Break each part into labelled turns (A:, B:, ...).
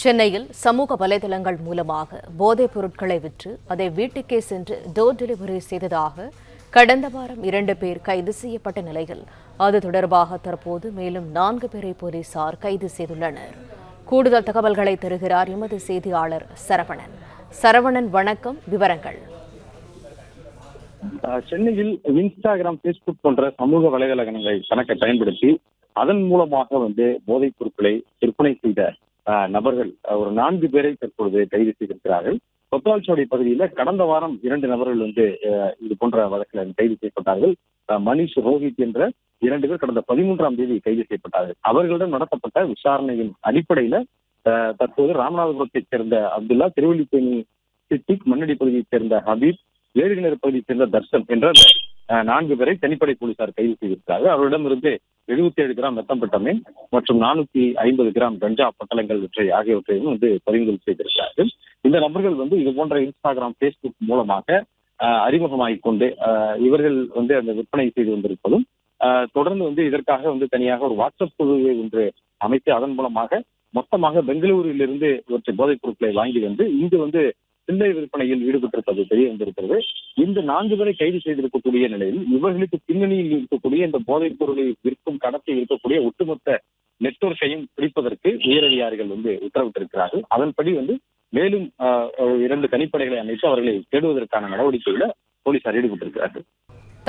A: சென்னையில் சமூக வலைதளங்கள் மூலமாக போதைப் பொருட்களை விற்று அதை வீட்டுக்கே சென்று டோர் டெலிவரி செய்ததாக கடந்த வாரம் 2 பேர் கைது செய்யப்பட்ட நிலையில் அது தொடர்பாக தற்போது மேலும் 4 பேரை போலீசார் கைது செய்துள்ளனர். கூடுதல் தகவல்களை தருகிறார் எமது செய்தியாளர் சரவணன். சரவணன், வணக்கம். விவரங்கள்.
B: சென்னையில் இன்ஸ்டாகிராம், பேஸ்புக் போன்ற சமூக வலைதளங்களை கணக்கை பயன்படுத்தி அதன் மூலமாக போதைப் பொருட்களை விற்பனை செய்த நபர்கள் ஒரு 4 பேரை தற்பொழுது கைது செய்திருக்கிறார்கள். கொத்தவால்சாவடி பகுதியில் கடந்த வாரம் 2 நபர்கள் இது போன்ற வழக்கில் கைது செய்யப்பட்டார்கள். மணிஷ், ரோஹித் என்ற 2 பேர் கடந்த 13ஆம் தேதி கைது செய்யப்பட்டார்கள். அவர்களிடம் நடத்தப்பட்ட விசாரணையின் அடிப்படையில தற்போது ராமநாதபுரத்தைச் சேர்ந்த அப்துல்லா, திருவல்லிக்கேணி சித்திக், மண்ணடி பகுதியைச் சேர்ந்த ஹபீப், வேலுகிணர் பகுதியைச் சேர்ந்த தர்ஷன் என்ற 4 பேரை தனிப்படை போலீசார் கைது செய்திருக்கிறார்கள். அவர்களிடமிருந்து 77 கிராம் மெத்தம்பெட்டமைன் மற்றும் 450 கிராம் கஞ்சா பட்டலங்கள் ஆகியவற்றையும் பறிமுதல் செய்திருக்கிறார்கள். இந்த நபர்கள் இது போன்ற இன்ஸ்டாகிராம், பேஸ்புக் மூலமாக அறிமுகமாகிக் கொண்டு இவர்கள் அந்த விற்பனை செய்து வந்திருப்பதும், தொடர்ந்து இதற்காக தனியாக ஒரு வாட்ஸ்அப் குழுவை அமைத்து அதன் மூலமாக மொத்தமாக பெங்களூரிலிருந்து இவற்றை போதைப் பொருட்களை வாங்கி இங்கு சில்லறை விற்பனையில் ஈடுபட்டிருப்பது தெரிய வந்திருக்கிறது. இந்த 4 பேரை கைது செய்திருக்கக்கூடிய நிலையில் இவர்களுக்கு பின்னணியில் இருக்கக்கூடிய இந்த போதைப் பொருளை விற்கும் கடத்தில் இருக்கக்கூடிய ஒட்டுமொத்த நெட்வொர்க்கையும் பிடிப்பதற்கு உயரதிகாரிகள் உத்தரவிட்டிருக்கிறார்கள். அதன்படி மேலும் 2 தனிப்படைகளை அமைத்து அவர்களை தேடுவதற்கான நடவடிக்கையில போலீசார் ஈடுபட்டிருக்கிறார்கள்.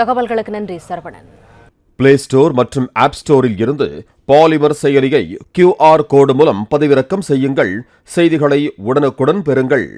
A: தகவல்களுக்கு நன்றி சரவணன்.
C: பிளே ஸ்டோர் மற்றும் ஆப் ஸ்டோரில் இருந்து பாலிமர் செயலியை QR கோடு மூலம் பதிவிறக்கம் செய்யுங்கள். செய்திகளை உடனுக்குடன் பெறுங்கள்.